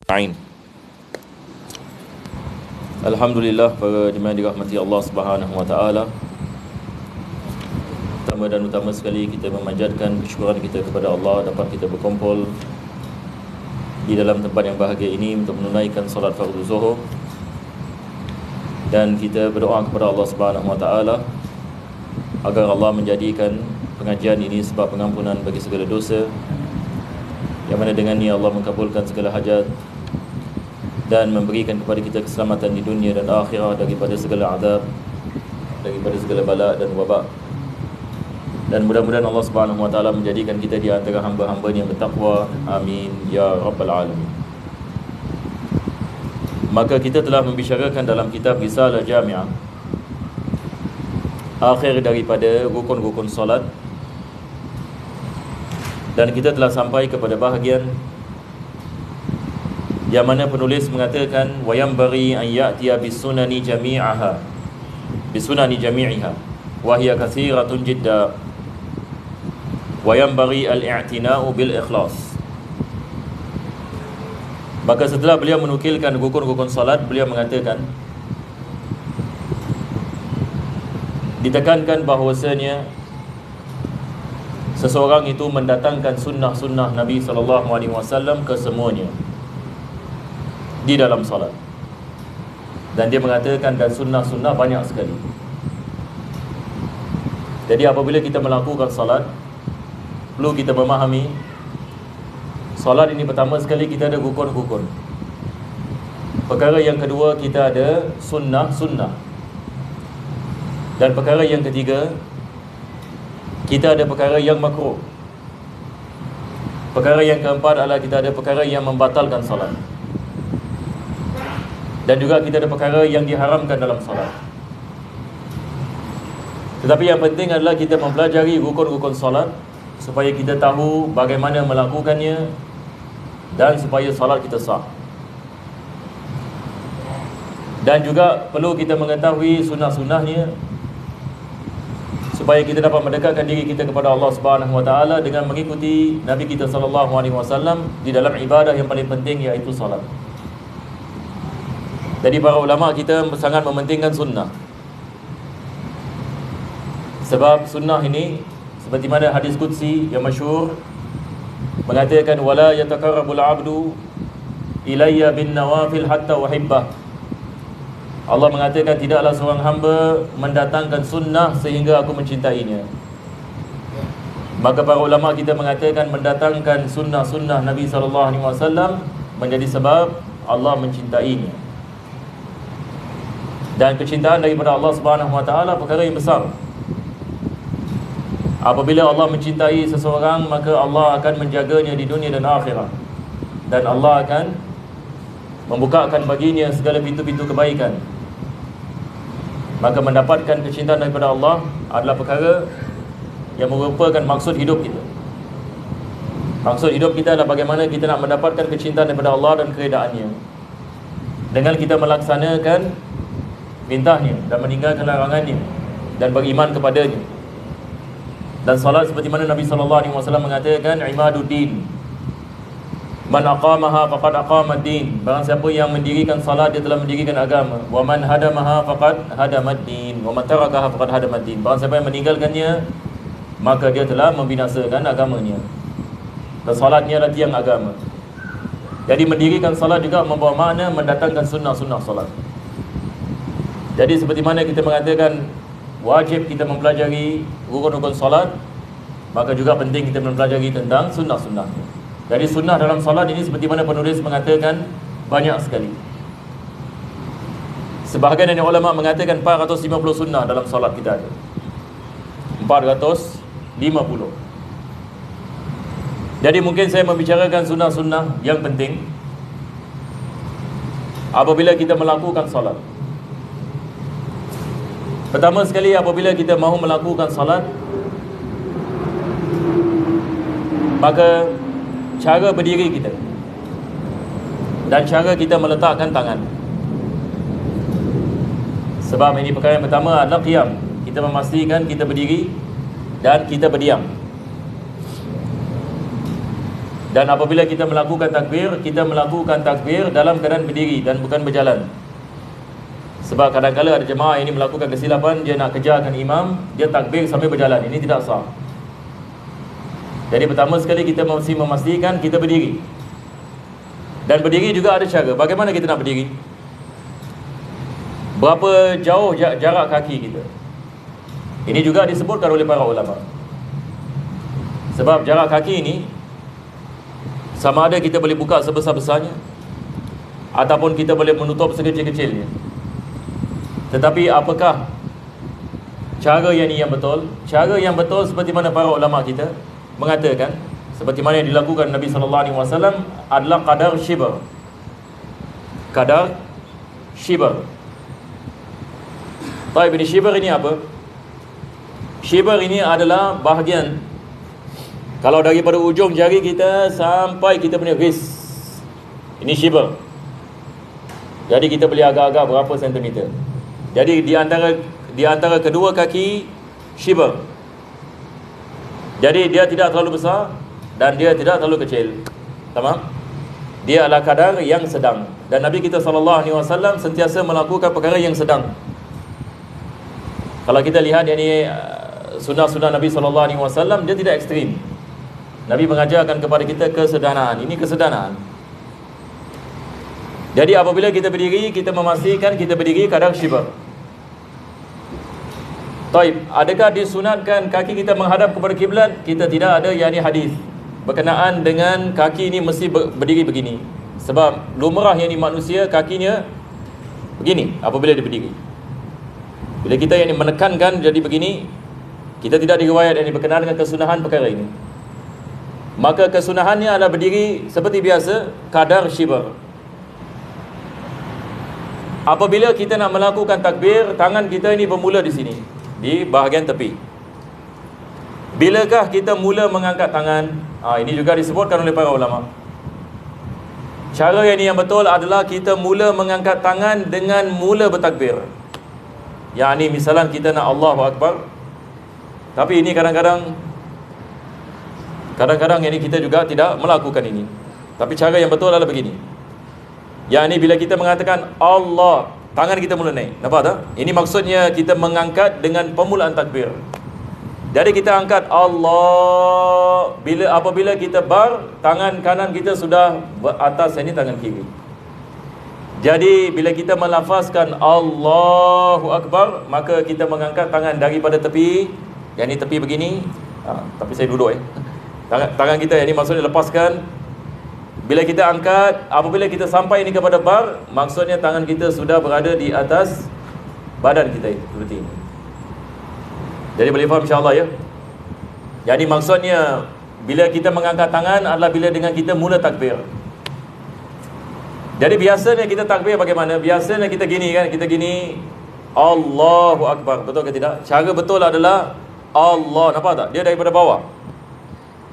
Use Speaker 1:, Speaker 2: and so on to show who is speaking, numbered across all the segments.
Speaker 1: Ain. Alhamdulillah, para jemaah dirahmati Allah Subhanahu wa taala. Pertama dan utama sekali kita memanjatkan kesyukuran kita kepada Allah dapat kita berkumpul di dalam tempat yang bahagia ini untuk menunaikan solat fardu zuhur. Dan kita berdoa kepada Allah Subhanahu wa taala agar Allah menjadikan pengajian ini sebab pengampunan bagi segala dosa, yang mana dengannya Allah mengabulkan segala hajat dan memberikan kepada kita keselamatan di dunia dan akhirat daripada segala azab, daripada segala bala dan wabak. Dan mudah-mudahan Allah Subhanahu wa taala menjadikan kita di antara hamba-hamba yang bertakwa. Amin ya rabbal alamin. Maka kita telah membicarakan dalam kitab Risalah Jami'ah akhir daripada rukun-rukun solat, dan kita telah sampai kepada bahagian yang mana penulis mengatakan wa yanbaghi an ya'tiya bisunani jami'aha bisunani jami'iha wa hiya kathiratun jidda wa yanbaghi al-i'tina'u bil ikhlas. Maka setelah beliau menukilkan rukun-rukun salat, beliau mengatakan ditekankan bahawasanya seseorang itu mendatangkan sunnah-sunnah Nabi SAW ke semuanya di dalam salat. Dan dia mengatakan dan sunnah-sunnah banyak sekali. Jadi apabila kita melakukan salat, perlu kita memahami salat ini pertama sekali kita ada rukun-rukun. Perkara yang kedua kita ada sunnah-sunnah. Dan perkara yang ketiga kita ada perkara yang makruh. Perkara yang keempat adalah kita ada perkara yang membatalkan salat. Dan juga kita ada perkara yang diharamkan dalam salat. Tetapi yang penting adalah kita mempelajari rukun-rukun salat supaya kita tahu bagaimana melakukannya dan supaya salat kita sah. Dan juga perlu kita mengetahui sunnah-sunnahnya supaya kita dapat mendekatkan diri kita kepada Allah Subhanahu wa taala dengan mengikuti Nabi kita sallallahu alaihi wasallam di dalam ibadah yang paling penting, iaitu salat. Jadi para ulama kita sangat mementingkan sunnah. Sebab sunnah ini seperti mana hadis qudsi yang masyhur mengatakan wala yatakarrabul abdu ilayya bin nawafil hatta uhibbah. Allah mengatakan tidaklah seorang hamba mendatangkan sunnah sehingga aku mencintainya. Maka para ulama kita mengatakan mendatangkan sunnah-sunnah Nabi SAW menjadi sebab Allah mencintainya. Dan kecintaan daripada Allah Subhanahu wa taala perkara yang besar. Apabila Allah mencintai seseorang, maka Allah akan menjaganya di dunia dan akhirat. Dan Allah akan membukakan baginya segala pintu-pintu kebaikan. Maka mendapatkan kecintaan daripada Allah adalah perkara yang merupakan maksud hidup kita. Maksud hidup kita adalah bagaimana kita nak mendapatkan kecintaan daripada Allah dan keredaannya dengan kita melaksanakan perintahnya dan meninggalkan larangannya dan beriman kepadanya. Dan salat seperti mana Nabi SAW mengatakan imaduddin man aqamaha faqad aqamad-din. Barang siapa yang mendirikan salat, dia telah mendirikan agama. Wa man hadamaha faqad hadamad-din wa man tarakaha faqad hadamad-din. Barang siapa yang meninggalkannya, maka dia telah membinasakan agamanya. Dan salat ni adalah tiang agama. Jadi mendirikan salat juga membawa makna mendatangkan sunnah-sunnah salat. Jadi seperti mana kita mengatakan wajib kita mempelajari rukun-rukun salat, maka juga penting kita mempelajari tentang sunnah-sunnah. Jadi sunnah dalam salat ini seperti mana penulis mengatakan banyak sekali. Sebahagian dari ulama mengatakan 450 sunnah dalam salat kita ada. 450. Jadi mungkin saya membicarakan sunnah-sunnah yang penting apabila kita melakukan salat. Pertama sekali, apabila kita mahu melakukan salat, maka cara berdiri kita dan cara kita meletakkan tangan. Sebab ini perkara yang pertama adalah qiyam. Kita memastikan kita berdiri dan kita berdiam. Dan apabila kita melakukan takbir, kita melakukan takbir dalam keadaan berdiri dan bukan berjalan. Sebab kadang-kadang ada jemaah ini melakukan kesilapan, dia nak kejarkan imam, dia takbir sambil berjalan. Ini tidak sah. Jadi pertama sekali kita mesti memastikan kita berdiri. Dan berdiri juga ada cara. Bagaimana kita nak berdiri? Berapa jauh jarak kaki kita? Ini juga disebutkan oleh para ulama. Sebab jarak kaki ini sama ada kita boleh buka sebesar-besarnya ataupun kita boleh menutup sekecil-kecilnya. Tetapi apakah cara yang betul? Cara yang betul seperti mana para ulama kita mengatakan, seperti mana yang dilakukan Nabi SAW adalah qadar shibr. Qadar shibr. Baik, ini shibr ini apa? Shibr ini adalah bahagian, kalau daripada ujung jari kita sampai kita punya wrist, ini shibr. Jadi kita boleh agak-agak berapa sentimeter. Jadi di antara kedua kaki, shibr. Jadi dia tidak terlalu besar dan dia tidak terlalu kecil. Tamam? Dia adalah kadar yang sedang. Dan Nabi kita SAW sentiasa melakukan perkara yang sedang. Kalau kita lihat ini sunnah-sunnah Nabi SAW, dia tidak ekstrim. Nabi mengajarkan kepada kita kesederhanaan. Ini kesederhanaan. Jadi apabila kita berdiri, kita memastikan kita berdiri kadar shibr. Taib, adakah disunatkan kaki kita menghadap kepada kiblat? Kita tidak ada hadis berkenaan dengan kaki ini mesti berdiri begini. Sebab lumrah manusia kakinya begini apabila dia berdiri. Bila kita menekankan jadi begini, kita tidak diriwayat berkenaan dengan kesunahan perkara ini. Maka kesunahannya adalah berdiri seperti biasa, kadar shibr. Apabila kita nak melakukan takbir, tangan kita ini bermula di sini, di bahagian tepi. Bilakah kita mula mengangkat tangan? Ini juga disebutkan oleh para ulama. Cara yang betul adalah kita mula mengangkat tangan dengan mula bertakbir. Yang misalan kita nak Allahu Akbar, tapi ini kadang-kadang kita juga tidak melakukan ini. Tapi cara yang betul adalah begini. Bila kita mengatakan Allah, tangan kita mula naik. Nampak tak? Ini maksudnya kita mengangkat dengan permulaan takbir. Jadi kita angkat Allah. Apabila kita tangan kanan kita sudah atas tangan kiri. Jadi bila kita melafazkan Allahu Akbar, maka kita mengangkat tangan daripada tepi. Yang ini tepi begini. Tapi saya duduk tangan kita maksudnya lepaskan. Bila kita angkat, apabila kita sampai ini kepada maksudnya tangan kita sudah berada di atas badan kita seperti ini. Jadi boleh faham insya-Allah ya. Jadi maksudnya bila kita mengangkat tangan adalah bila dengan kita mula takbir. Jadi biasanya kita takbir bagaimana? Biasanya kita gini kan, kita gini Allahu Akbar. Betul ke tidak? Cara betul adalah Allah, nampak tak? Dia daripada bawah.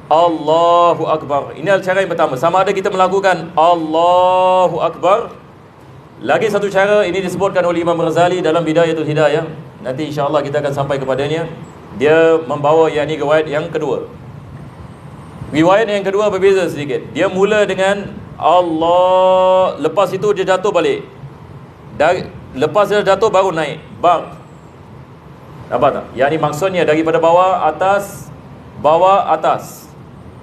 Speaker 1: Allahu Akbar. Ini adalah cara yang pertama. Sama ada kita melakukan Allahu Akbar. Lagi satu cara, ini disebutkan oleh Imam Ghazali dalam Bidayatul Hidayah. Nanti insya-Allah kita akan sampai kepadanya. Dia membawa riwayat yang kedua. Riwayat yang kedua berbeza sedikit. Dia mula dengan Allah, lepas itu dia jatuh balik. Lepas dia jatuh baru naik. Nampak tak? Yang ini maksudnya daripada bawah atas, bawah atas.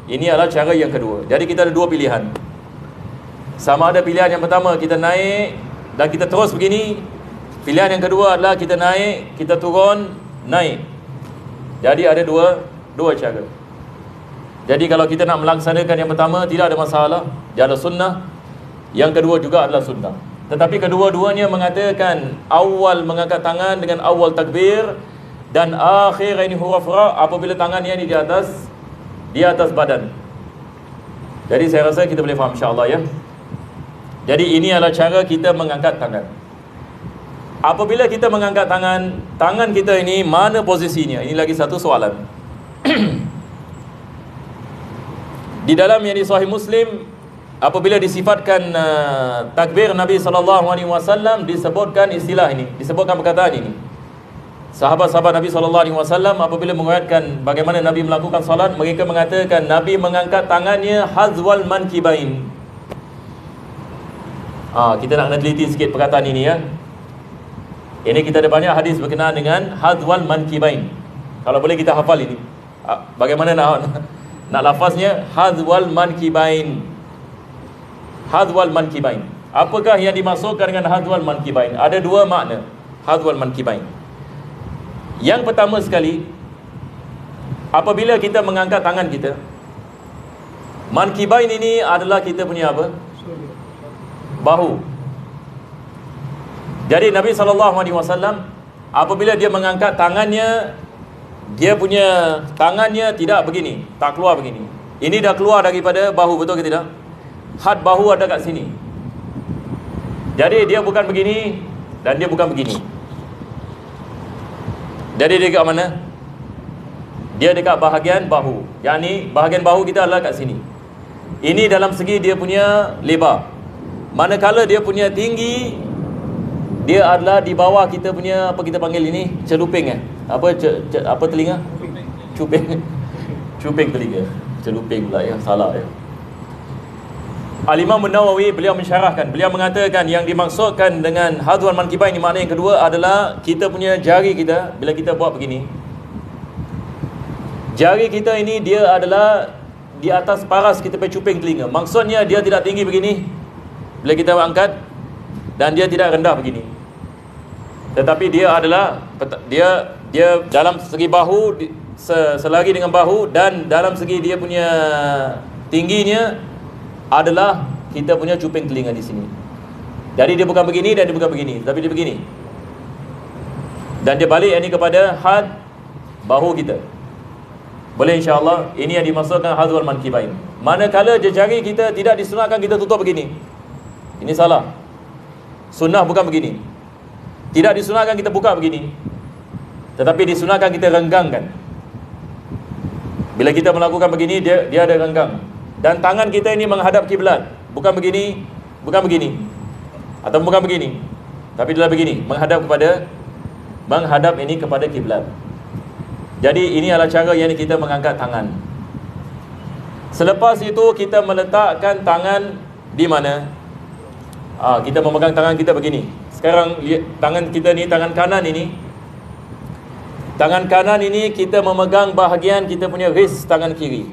Speaker 1: Ini adalah cara yang kedua. Jadi kita ada dua pilihan. Sama ada pilihan yang pertama kita naik dan kita terus begini. Pilihan yang kedua adalah kita naik, kita turun, naik. Jadi ada dua cara. Jadi kalau kita nak melaksanakan yang pertama, tidak ada masalah. Dia adalah sunnah. Yang kedua juga adalah sunnah. Tetapi kedua-duanya mengatakan awal mengangkat tangan dengan awal takbir, dan akhir huruf ra apabila tangan di atas badan. Jadi saya rasa kita boleh faham insya-Allah ya. Jadi ini adalah cara kita mengangkat tangan. Apabila kita mengangkat tangan kita ini mana posisinya? Ini lagi satu soalan. Di dalam yang di Sahih Muslim, apabila disifatkan takbir Nabi SAW, disebutkan istilah ini, disebutkan perkataan ini. Sahabat-sahabat Nabi SAW apabila meriwayatkan bagaimana Nabi melakukan salat, mereka mengatakan Nabi mengangkat tangannya hazwal mankibain. Kita nak kena teliti sikit perkataan ini ya. Ini kita ada banyak hadis berkenaan dengan hazwal mankibain. Kalau boleh kita hafal ini. Bagaimana nak lafaznya? Hazwal mankibain. Hazwal mankibain. Apakah yang dimaksudkan dengan hazwal mankibain? Ada dua makna hazwal mankibain. Yang pertama sekali, apabila kita mengangkat tangan kita, mankibain ini adalah kita punya apa? Bahu. Jadi Nabi SAW apabila dia mengangkat tangannya, dia punya tangannya tidak begini, tak keluar begini. Ini dah keluar daripada bahu, betul ke tidak? Had bahu ada kat sini. Jadi dia bukan begini dan dia bukan begini. Jadi dia dekat mana? Dia dekat bahagian bahu. Yang ni bahagian bahu kita adalah kat sini. Ini dalam segi dia punya lebar. Manakala dia punya tinggi, dia adalah di bawah kita punya, apa kita panggil ini? Celuping apa telinga? Cuping. Cuping telinga. Celuping pula ya, salah ya. Al-Imam An-Nawawi beliau mensyarahkan, beliau mengatakan yang dimaksudkan dengan hazwal mankibain ini, makna yang kedua adalah kita punya jari kita bila kita buat begini. Jari kita ini dia adalah di atas paras kita punya cuping telinga. Maksudnya dia tidak tinggi begini bila kita angkat, dan dia tidak rendah begini. Tetapi dia adalah dia dalam segi bahu selari dengan bahu, dan dalam segi dia punya tingginya adalah kita punya cuping telinga di sini. Jadi dia bukan begini dan dia bukan begini, tapi dia begini. Dan dia balik ini kepada had bahu kita. Boleh insya-Allah. Ini yang dimaksudkan hazwal mankibain. Manakala jari kita tidak disunatkan kita tutup begini. Ini salah. Sunnah bukan begini. Tidak disunatkan kita buka begini, tetapi disunatkan kita renggangkan. Bila kita melakukan begini, dia ada renggang. Dan tangan kita ini menghadap kiblat. Bukan begini, bukan begini, atau bukan begini, tapi dia begini, menghadap ini kepada kiblat. Jadi ini adalah cara yang kita mengangkat tangan. Selepas itu kita meletakkan tangan di mana? Kita memegang tangan kita begini. Sekarang lihat tangan kita ni, tangan kanan ini. Tangan kanan ini kita memegang bahagian kita punya wrist tangan kiri.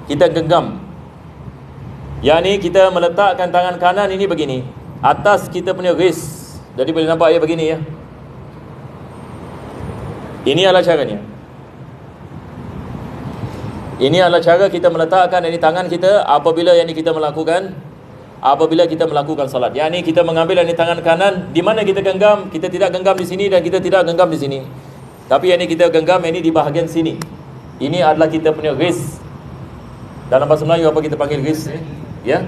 Speaker 1: Kita genggam. Yang ni kita meletakkan tangan kanan ini begini, atas kita punya wrist. Jadi boleh nampak ya begini ya. Ini adalah caranya. Ini adalah cara kita meletakkan ini tangan kita apabila kita melakukan salat. Yang ni kita mengambil ini tangan kanan, di mana kita genggam, kita tidak genggam di sini dan kita tidak genggam di sini. Tapi yang ni kita genggam ini di bahagian sini. Ini adalah kita punya wrist. Dalam bahasa Melayu apa kita panggil wrist? Ya?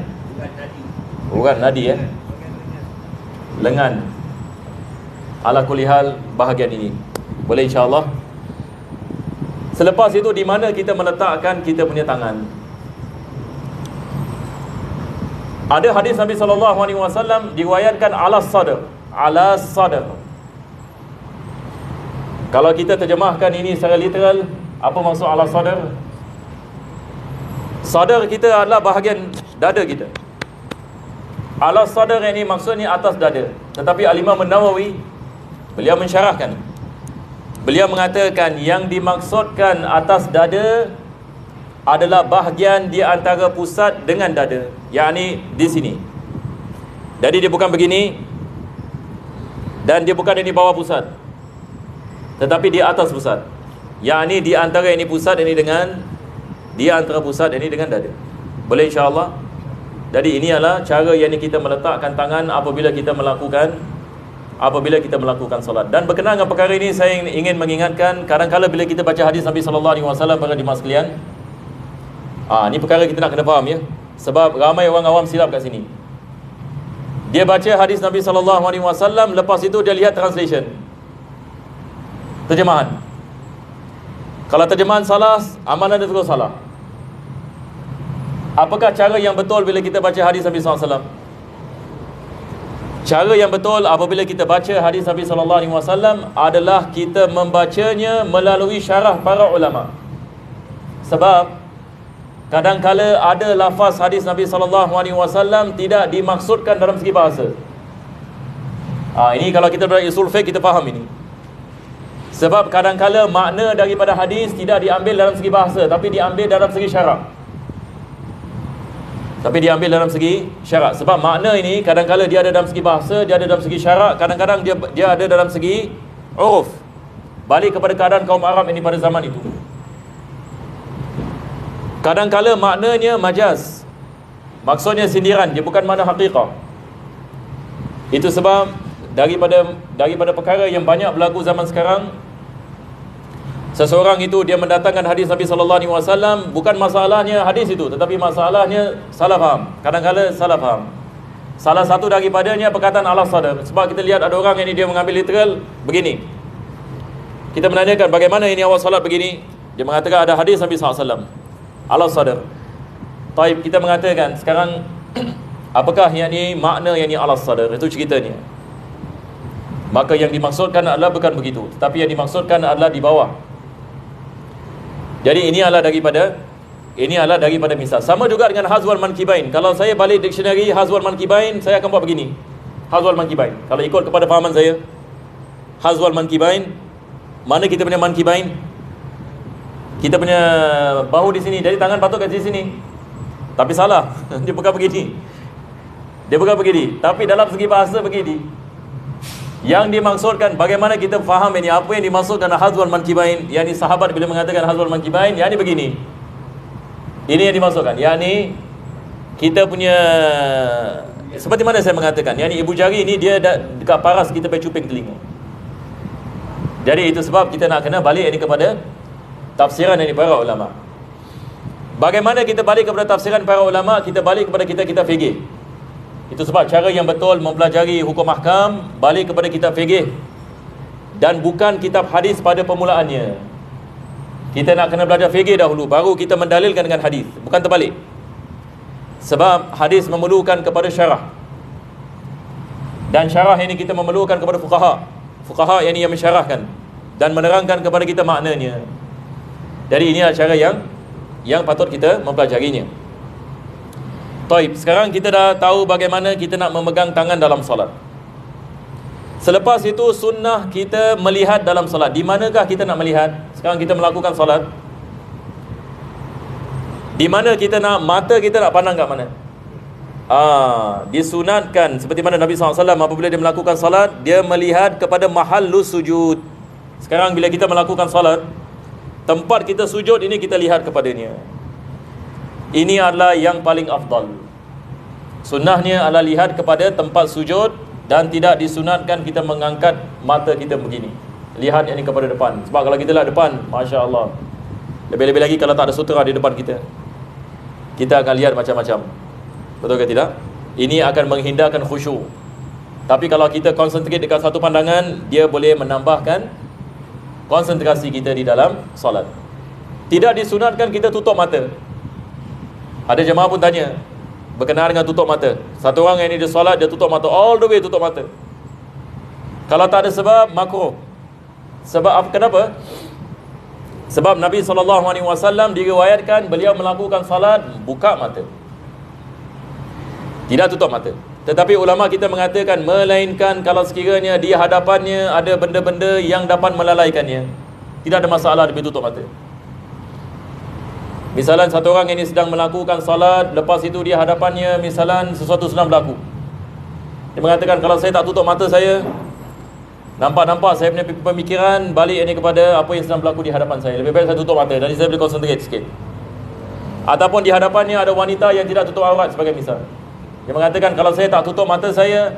Speaker 1: Bukan nadi ya. Lengan. Ala kulli hal bahagian ini. Boleh insya-Allah. Selepas itu di mana kita meletakkan kita punya tangan? Ada hadis Nabi SAW diriwayatkan ala sadr. Ala sadr. Kalau kita terjemahkan ini secara literal, apa maksud ala sadr? Sadr kita adalah bahagian dada kita. Ala sadr ini maksudnya atas dada. Tetapi Al-Imam An-Nawawi beliau mensyarahkan. Beliau mengatakan yang dimaksudkan atas dada adalah bahagian di antara pusat dengan dada, yakni di sini. Jadi dia bukan begini dan dia bukan ini bawah pusat, tetapi di atas pusat. Yakni di antara ini pusat ini dengan dada. Boleh insya-Allah. Jadi ini adalah cara yang kita meletakkan tangan apabila kita melakukan solat. Dan berkenaan dengan perkara ini saya ingin mengingatkan, kadang-kala bila kita baca hadis Nabi SAW para jemaah sekalian, ni perkara kita nak kena faham ya. Sebab ramai orang awam silap kat sini. Dia baca hadis Nabi SAW, lepas itu dia lihat translation, terjemahan. Kalau terjemahan salah, amalan dia terus salah. Apakah cara yang betul bila kita baca hadis Nabi SAW? Cara yang betul apabila kita baca hadis Nabi SAW adalah kita membacanya melalui syarah para ulama. Sebab kadang-kala ada lafaz hadis Nabi SAW tidak dimaksudkan dalam segi bahasa. Ini kalau kita belajar usul fiqh kita faham ini. Sebab kadang-kala makna daripada hadis tidak diambil dalam segi bahasa, tapi diambil dalam segi syarak. Sebab makna ini kadang-kala dia ada dalam segi bahasa, dia ada dalam segi syarak, kadang-kadang dia ada dalam segi uruf. Balik kepada keadaan kaum Arab ini pada zaman itu. Kadang-kala maknanya majaz, maksudnya sindiran, dia bukan makna hakikah. Itu sebab daripada perkara yang banyak berlaku zaman sekarang, seseorang itu dia mendatangkan hadis Nabi SAW, bukan masalahnya hadis itu, tetapi masalahnya salah faham. Kadang-kala salah faham. Salah satu daripadanya perkataan Allah sadar. Sebab kita lihat ada orang yang dia mengambil literal begini. Kita menanyakan bagaimana ini awak salat begini, dia mengatakan ada hadis Nabi SAW, Allah sadar. Taib, kita mengatakan sekarang apakah yang ini makna yang ini Allah sadar? Itu ceritanya. Maka yang dimaksudkan adalah bukan begitu, tetapi yang dimaksudkan adalah di bawah. Jadi ini adalah daripada misal. Sama juga dengan hazwal mankibain. Kalau saya balik dictionary hazwal mankibain, saya akan buat begini. Hazwal mankibain. Kalau ikut kepada fahaman saya, hazwal mankibain, mana kita punya mankibain? Kita punya bahu di sini, jadi tangan patut kat sini. Tapi salah. Dia bukan begini. Tapi dalam segi bahasa begini. Yang dimaksudkan bagaimana kita faham ini, apa yang dimaksudkan hazwal mankibain, yakni sahabat bila mengatakan hazwal mankibain, yakni begini. Ini yang dimaksudkan, yakni kita punya, seperti mana saya mengatakan, yakni ibu jari ini dia dekat paras kita pergi cuping telinga. Jadi itu sebab kita nak kena balik ini kepada tafsiran dari para ulama. Bagaimana kita balik kepada tafsiran para ulama? Kita balik kepada kita fikih. Itu sebab cara yang betul mempelajari hukum ahkam, balik kepada kitab fikih dan bukan kitab hadis pada permulaannya. Kita nak kena belajar fikih dahulu, baru kita mendalilkan dengan hadis, bukan terbalik. Sebab hadis memerlukan kepada syarah, dan syarah ini kita memerlukan kepada fuqaha yang mensyarahkan dan menerangkan kepada kita maknanya. Jadi ini adalah cara yang patut kita mempelajarinya. Taib, sekarang kita dah tahu bagaimana kita nak memegang tangan dalam solat. Selepas itu sunnah kita melihat dalam solat. Di manakah kita nak melihat? Sekarang kita melakukan solat, di mana kita nak, mata kita nak pandang kat mana? Disunatkan seperti mana Nabi SAW apabila dia melakukan solat, dia melihat kepada mahallus sujud. Sekarang bila kita melakukan solat, tempat kita sujud ini kita lihat kepadanya. Ini adalah yang paling afdal. Sunnahnya adalah lihat kepada tempat sujud, dan tidak disunatkan kita mengangkat mata kita begini, lihat ini kepada depan. Sebab kalau kita lihat depan, Masya Allah, lebih-lebih lagi kalau tak ada sutera di depan kita, kita akan lihat macam-macam. Betul ke tidak? Ini akan menghindarkan khusyuk. Tapi kalau kita konsentrate dekat satu pandangan, dia boleh menambahkan konsentrasi kita di dalam solat. Tidak disunatkan kita tutup mata. Ada jemaah pun tanya berkenaan dengan tutup mata. Satu orang yang ini dia solat, dia tutup mata, all the way tutup mata. Kalau tak ada sebab, makruh. Sebab kenapa? Sebab Nabi SAW diriwayatkan beliau melakukan salat buka mata, tidak tutup mata. Tetapi ulama kita mengatakan, melainkan kalau sekiranya di hadapannya ada benda-benda yang dapat melalaikannya, tidak ada masalah dia tutup mata. Misalan satu orang ini sedang melakukan salat, lepas itu di hadapannya misalan sesuatu sedang berlaku. Dia mengatakan, kalau saya tak tutup mata saya, nampak saya punya pemikiran balik ini kepada apa yang sedang berlaku di hadapan saya. Lebih baik saya tutup mata, jadi saya boleh concentrate sikit. Ataupun di hadapannya ada wanita yang tidak tutup aurat sebagai misal. Dia mengatakan, kalau saya tak tutup mata saya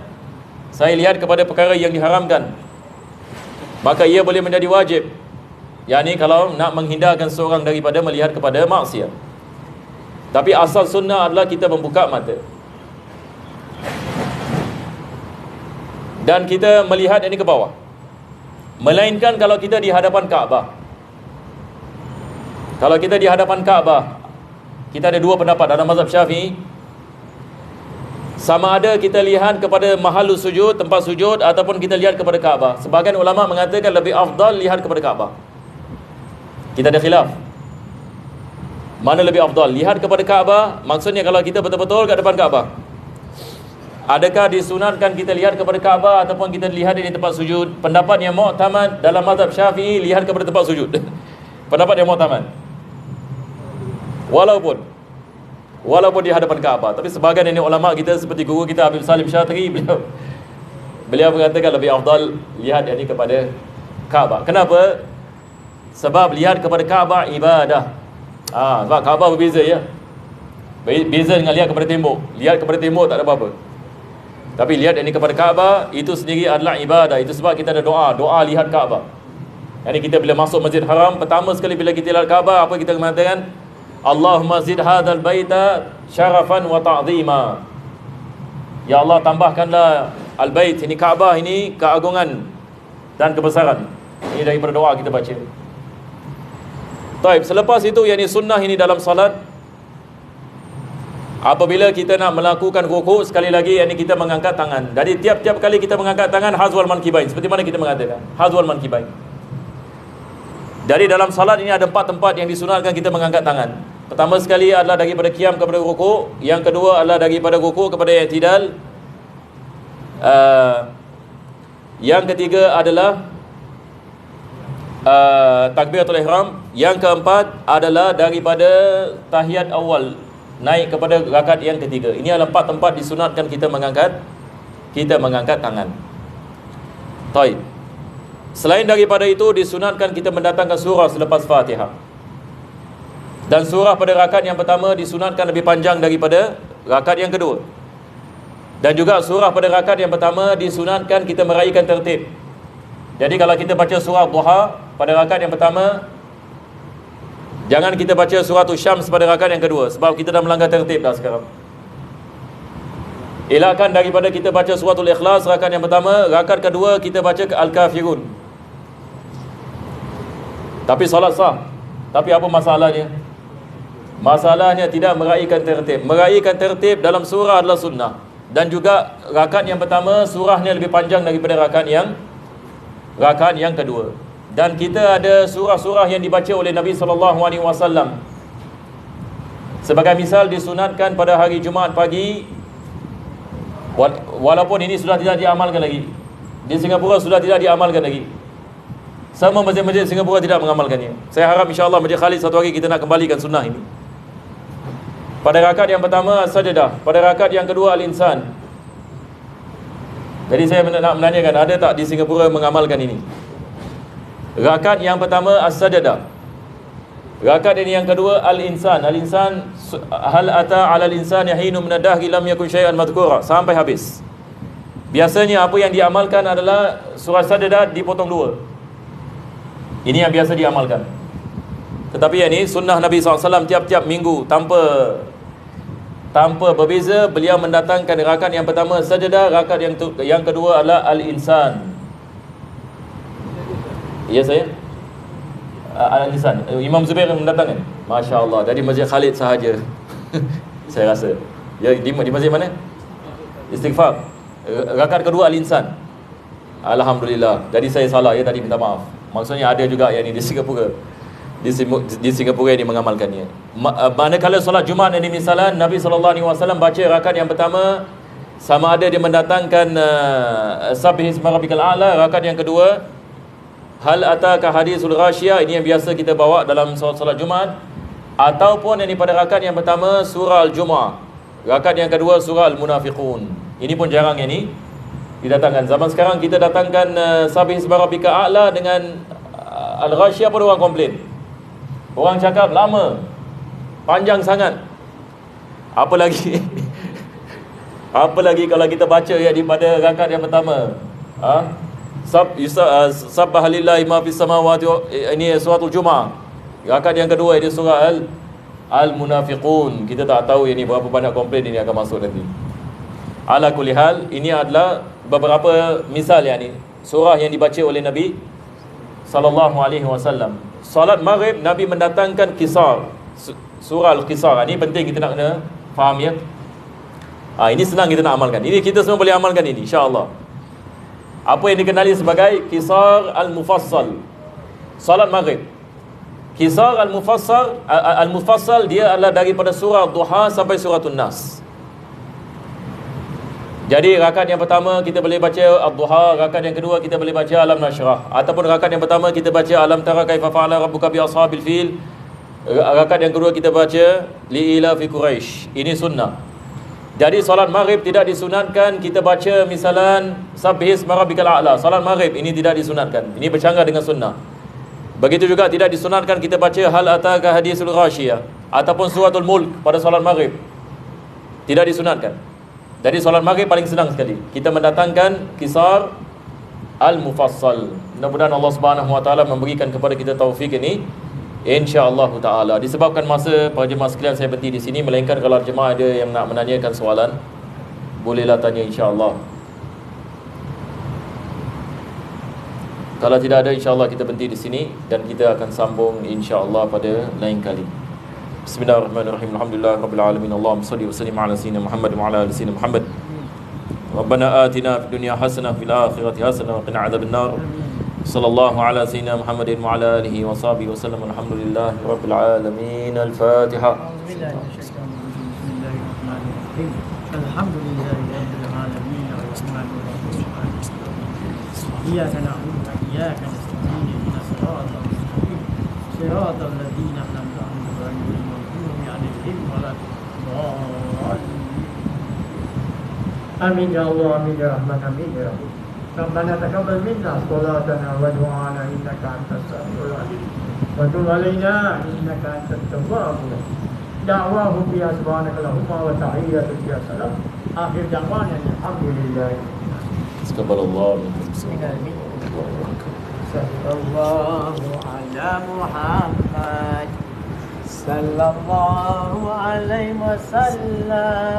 Speaker 1: lihat kepada perkara yang diharamkan, maka ia boleh menjadi wajib. Yakni kalau nak menghindarkan seorang daripada melihat kepada maksiat. Tapi asal sunnah adalah kita membuka mata, dan kita melihat ini ke bawah. Melainkan kalau kita di hadapan Kaabah. Kalau kita di hadapan Kaabah, kita ada dua pendapat dalam mazhab Syafi'i. Sama ada kita lihat kepada mahallus sujud, tempat sujud, ataupun kita lihat kepada Kaabah. Sebahagian ulama mengatakan lebih afdal lihat kepada Kaabah. Kita ada khilaf. Mana lebih afdal? Lihat kepada Kaabah, maksudnya kalau kita betul-betul kat depan Kaabah. Adakah disunatkan kita lihat kepada Kaabah ataupun kita lihat di tempat sujud? Pendapat yang mu'tamad dalam mazhab Syafi'i, lihat kepada tempat sujud. Pendapat yang mu'tamad. Walaupun di hadapan Kaabah. Tapi sebahagian ini ulama kita seperti guru kita Habib Salim Syatri, beliau mengatakan lebih afdal lihat ini kepada Kaabah. Kenapa? Sebab lihat kepada Kaabah ibadah. Sebab Kaabah berbeza ya. Beza dengan lihat kepada tembok. Lihat kepada tembok tak ada apa-apa. Tapi lihat ini kepada Kaabah itu sendiri adalah ibadah. Itu sebab kita ada doa lihat Kaabah. Yani kita bila masuk Masjid Haram, pertama sekali bila kita lihat Kaabah, apa kita mengatakan? Allahumma zid hadzal baita syarafan wa ta'zima. Ya Allah, tambahkanlah al-bait ini, Kaabah ini, keagungan dan kebesaran. Ini daripada doa kita baca. Baik, selepas itu yang ini sunnah ini dalam salat. Apabila kita nak melakukan rukuk, sekali lagi yang ini kita mengangkat tangan. Jadi tiap-tiap kali kita mengangkat tangan hazwal mankibain, seperti mana kita mengatakan hazwal mankibain. Dari dalam salat ini ada 4 tempat yang disunatkan kita mengangkat tangan. Pertama sekali adalah daripada qiyam kepada rukuk, yang kedua adalah daripada rukuk kepada i'tidal, yang ketiga adalah takbiratul ihram, yang keempat adalah daripada tahiyat awal naik kepada rakaat yang ketiga. Ini adalah 4 tempat disunatkan kita mengangkat tangan. Baik. Selain daripada itu, disunatkan kita mendatangkan surah selepas Fatihah. Dan surah pada rakaat yang pertama disunatkan lebih panjang daripada rakaat yang kedua. Dan juga surah pada rakaat yang pertama disunatkan kita meraihkan tertib. Jadi kalau kita baca surah Duha pada rakaat yang pertama, jangan kita baca surah Syams pada rakaat yang kedua, sebab kita dah melanggar tertib dah sekarang. Elakkan daripada kita baca suratul Ikhlas rakaat yang pertama, rakaat kedua kita baca Al-Kafirun. Tapi solat sah. Tapi apa masalahnya? Masalahnya tidak meraihkan tertib. Meraihkan tertib dalam surah adalah sunnah. Dan juga rakaat yang pertama surahnya lebih panjang daripada rakaat yang kedua. Dan kita ada surah-surah yang dibaca oleh Nabi SAW. Sebagai misal, disunatkan pada hari Jumaat pagi, walaupun ini sudah tidak diamalkan lagi. Di Singapura sudah tidak diamalkan lagi. Sama masjid-masjid Singapura tidak mengamalkannya. Saya harap insyaAllah Masjid Khalid satu hari kita nak kembalikan sunnah ini. Pada rakaat yang pertama Sajdah, pada rakaat yang kedua Al-Insan. Jadi saya nak menanyakan, ada tak di Singapura mengamalkan ini? Rakaat yang pertama As-Sajdah, rakaat ini yang kedua Al-Insan. Al-Insan, hal ata 'alal insani hinun minad dahri lam yakun syai'an madhkura, sampai habis. Biasanya apa yang diamalkan adalah surah Sajdah dipotong 2. Ini yang biasa diamalkan. Tetapi ini sunnah Nabi SAW tiap-tiap minggu tanpa berbeza, beliau mendatangkan rakaat yang pertama Sajdah, rakaat yang kedua adalah Al-Insan. Ya saya? Al-Insan. Imam Zubair mendatangkan. Masya Allah. Dari Masjid Khalid sahaja. Saya rasa. Ya, di masjid mana? Istighfar. Rakaat kedua Al-Insan. Alhamdulillah. Jadi saya salah ya tadi, minta maaf. Maksudnya ada juga yang ini di Singapura. Di Singapura ini mengamalkannya. Manakala solat Jumaat ini misalnya Nabi SAW baca rakaat yang pertama, sama ada dia mendatangkan Sabbihisma rabbikal a'la, rakaat yang kedua hal ataka hadisul ghasyiyah, ini yang biasa kita bawa dalam solat Jumaat, ataupun ini pada rakaat yang pertama surah Al-Jumu'ah, rakaat yang kedua surah Al-Munafiqun. Ini pun jarang ini didatangkan. Zaman sekarang kita datangkan Sabbihisma rabbikal a'la dengan Al-Ghasyiyah pun orang komplain. Orang cakap lama, panjang sangat. Apa lagi kalau kita baca ya pada rakaat yang pertama, Sabbah lillahi ma fis samawati, ini suratul Jumu'ah. Rakaat yang kedua ini surah Al-Munafiqun. Kita tak tahu ini berapa banyak komplain ini akan masuk nanti. Ala kulli hal, ini adalah beberapa misal ni surah yang dibaca oleh Nabi sallallahu alaihi wasallam. Salat Maghrib Nabi mendatangkan Qisar, surah Al-Qisar. Ini penting kita nak kena faham ya. Ini senang kita nak amalkan. Ini kita semua boleh amalkan ini, insya-Allah. Apa yang dikenali sebagai qisar al-mufassal, salat maghrib. Qisar al-mufassal dia adalah daripada surah Duha sampai surah An-Nas. Jadi rakaat yang pertama kita boleh baca Ad-Duha, rakaat yang kedua kita boleh baca Alam Nashrah, ataupun rakaat yang pertama kita baca Alam Tara Kaifa Fa'ala Rabbuka bi Ashabil Fil, rakaat yang kedua kita baca Li'ila fi Quraisy. Ini sunnah. Jadi solat maghrib tidak disunatkan kita baca misalan Sabbihisma Rabbikal A'la. Solat maghrib ini tidak disunatkan. Ini bercanggah dengan sunnah. Begitu juga tidak disunatkan kita baca Hal Ataka Hadisul Ghashiyah ataupun suratul Mulk pada solat maghrib. Tidak disunatkan. Jadi solat maghrib paling senang sekali. Kita mendatangkan qisar al-mufassal. Mudah-mudahan Allah Subhanahu wa taala memberikan kepada kita taufik ini, insya-Allah taala. Disebabkan masa, para jemaah sekalian, saya berhenti di sini, melainkan kalau jemaah ada yang nak menanyakan soalan, bolehlah tanya, insya-Allah. Kalau tidak ada, insya-Allah kita berhenti di sini dan kita akan sambung insya-Allah pada lain kali. Bismillahirrahmanirrahim. Alhamdulillahirabbil alamin. Allahumma shalli wa sallim ala sayyidina Muhammad wa ala ali sayyidina Muhammad. Rabbana atina fid dunya hasanah wa fil akhirati hasanah wa qina adzabannar. Sallallahu ala sayyidina Muhammadin wa ala alihi wa sahbihi wa sallam. Alhamdulillahi rabbil alamin. Al-Fatiha.
Speaker 2: Bismillahirrahmanirrahim. Alhamdulillahi rabbil alamin. Ar-Rahmanir Rahim. Iyyaka na'budu wa iyyaka nasta'in. Ihdinas siratal mustaqim. Siratal ladzina an'amta 'alaihim ghairil maghdubi 'alaihim waladdallin. Amin ya Allah, amin ya Rahman, amin ya Rahim. ربنا تقبل منا صلاتنا ودعانا انك انت السميع العليم وتب علينا انك انت التواب الرحيم دعواهم فيها سبحانك اللهم وتحياتهم فيها سلام اخر دعوانا الحمد لله.
Speaker 1: تقبل الله منكم.
Speaker 2: صلى الله على محمد صلى الله عليه وسلم.